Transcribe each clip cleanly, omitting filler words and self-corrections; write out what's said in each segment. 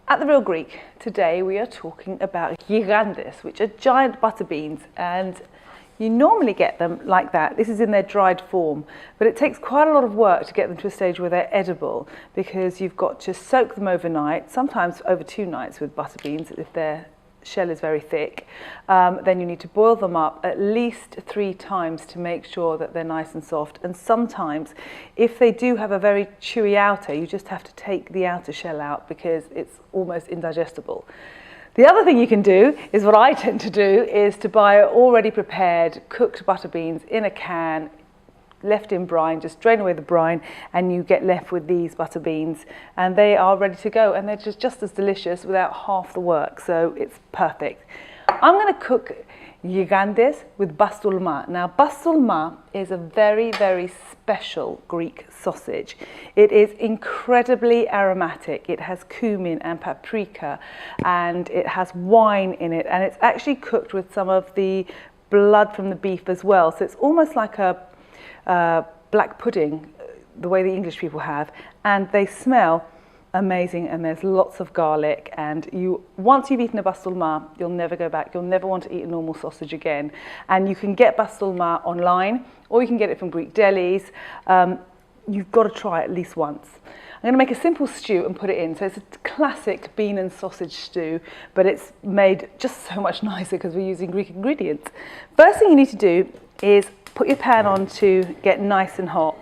At the Real Greek, today we are talking about gigantes, which are giant butter beans, and you normally get them like that. This is in their dried form, but it takes quite a lot of work to get them to a stage where they're edible, because you've got to soak them overnight, sometimes over 2 nights with butter beans if their shell is very thick. Then you need to boil them up at least 3 times to make sure that they're nice and soft. And sometimes, if they do have a very chewy outer, you just have to take the outer shell out because it's almost indigestible. The other thing you can do is what I tend to do, is to buy already prepared cooked butter beans in a can, left in brine, just drain away the brine, and you get left with these butter beans, and they are ready to go, and they're just as delicious without half the work, so it's perfect. I'm going to cook gigantes with pastourma. Now, pastourma is a very, very special Greek sausage. It is incredibly aromatic. It has cumin and paprika, and it has wine in it, and it's actually cooked with some of the blood from the beef as well, so it's almost like a black pudding, the way the English people have, and they smell amazing, and there's lots of garlic, and once you've eaten a pastourma, you'll never go back. You'll never want to eat a normal sausage again. And you can get pastourma online, or you can get it from Greek delis. You've got to try it at least once. I'm going to make a simple stew and put it in. So it's a classic bean and sausage stew, but it's made just so much nicer because we're using Greek ingredients. First thing you need to do is put your pan on to get nice and hot.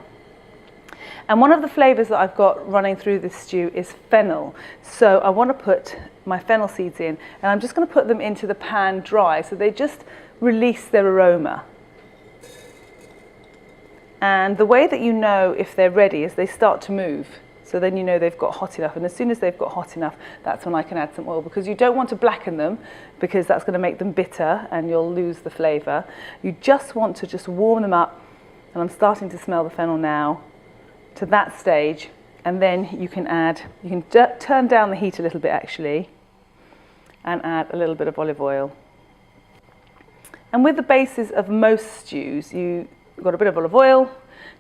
And one of the flavours that I've got running through this stew is fennel. So I want to put my fennel seeds in, and I'm just going to put them into the pan dry so they just release their aroma. And the way that you know if they're ready is they start to move. So then you know they've got hot enough, and as soon as they've got hot enough, that's when I can add some oil, because you don't want to blacken them because that's going to make them bitter and you'll lose the flavour. You just want to just warm them up, and I'm starting to smell the fennel now, to that stage, and then you can turn down the heat a little bit actually, and add a little bit of olive oil. And with the basis of most stews, you've got a bit of olive oil.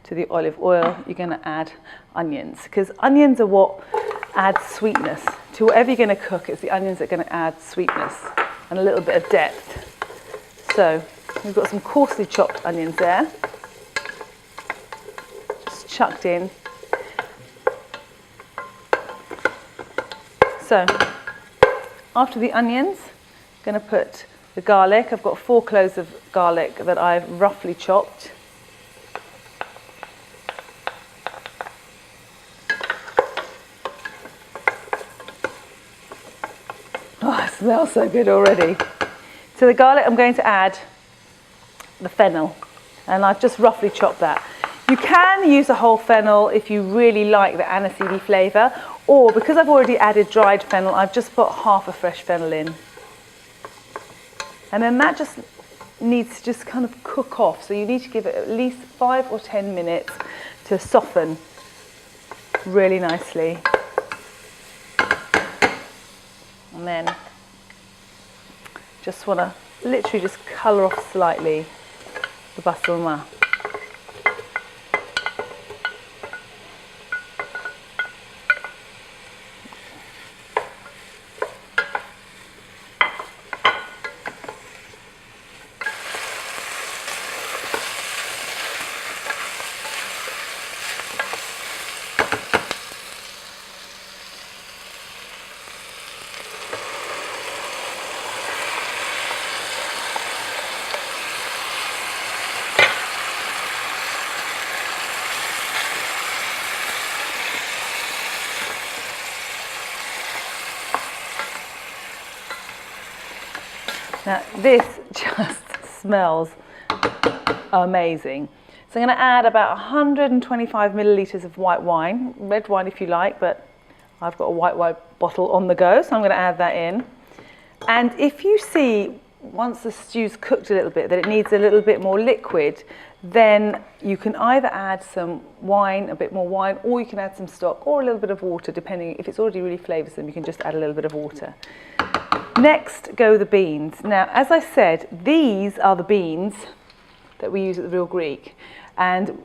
To the olive oil, you're going to add onions, because onions are what adds sweetness. To whatever you're going to cook, it's the onions that are going to add sweetness and a little bit of depth. So we've got some coarsely chopped onions there, just chucked in. So after the onions, I'm going to put the garlic. I've got 4 cloves of garlic that I've roughly chopped. Oh, it smells so good already. To the garlic, I'm going to add the fennel, and I've just roughly chopped that. You can use a whole fennel if you really like the aniseedy flavour, or because I've already added dried fennel, I've just put half a fresh fennel in. And then that just needs to just kind of cook off, so you need to give it at least 5 or 10 minutes to soften really nicely. And then just want to literally just colour off slightly the pastourma. Now this just smells amazing. So I'm going to add about 125 millilitres of white wine, red wine if you like, but I've got a white wine bottle on the go, so I'm going to add that in. And if you see, once the stew's cooked a little bit, that it needs a little bit more liquid, then you can either add some wine, a bit more wine, or you can add some stock or a little bit of water, depending. If it's already really flavoursome, you can just add a little bit of water. Next go the beans. Now, as I said, these are the beans that we use at the Real Greek, and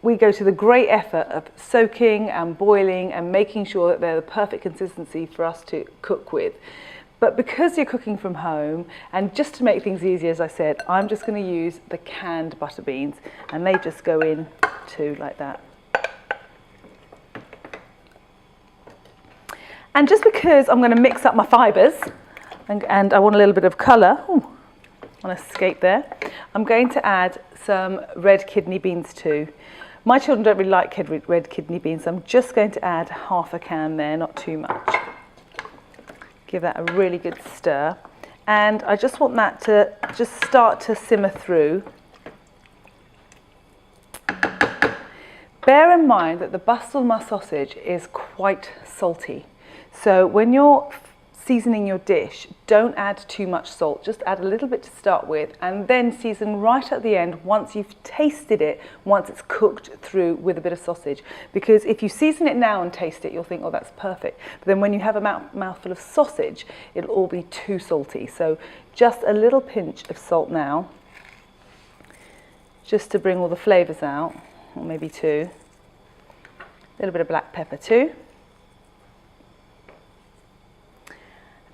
we go to the great effort of soaking and boiling and making sure that they're the perfect consistency for us to cook with. But because you're cooking from home, and just to make things easier, as I said, I'm just going to use the canned butter beans, and they just go in too, like that. And just because I'm going to mix up my fibres, and I want a little bit of colour, on escape there, I'm going to add some red kidney beans too. My children don't really like red kidney beans, so I'm just going to add half a can there, not too much. Give that a really good stir, and I just want that to just start to simmer through. Bear in mind that the Pastourma sausage is quite salty, so when you're seasoning your dish, don't add too much salt, just add a little bit to start with, and then season right at the end once you've tasted it, once it's cooked through with a bit of sausage. Because if you season it now and taste it, you'll think, oh, that's perfect. But then when you have a mouthful of sausage, it'll all be too salty. So just a little pinch of salt now, just to bring all the flavours out, or maybe two. A little bit of black pepper too.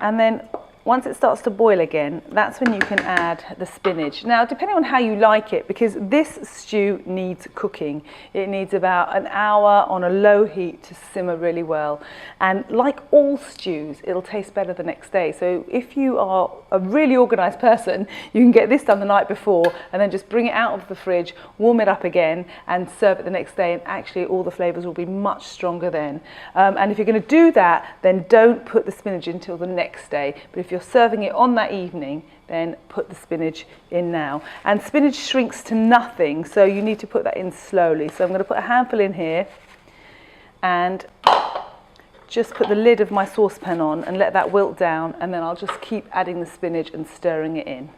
And then once it starts to boil again, that's when you can add the spinach. Now, depending on how you like it, because this stew needs cooking, it needs about an hour on a low heat to simmer really well. And like all stews, it'll taste better the next day. So if you are a really organised person, you can get this done the night before and then just bring it out of the fridge, warm it up again and serve it the next day. And actually all the flavours will be much stronger then. And if you're going to do that, then don't put the spinach in until the next day. But if you're serving it on that evening, then put the spinach in now. And spinach shrinks to nothing, so you need to put that in slowly. So I'm going to put a handful in here and just put the lid of my saucepan on and let that wilt down, and then I'll just keep adding the spinach and stirring it in.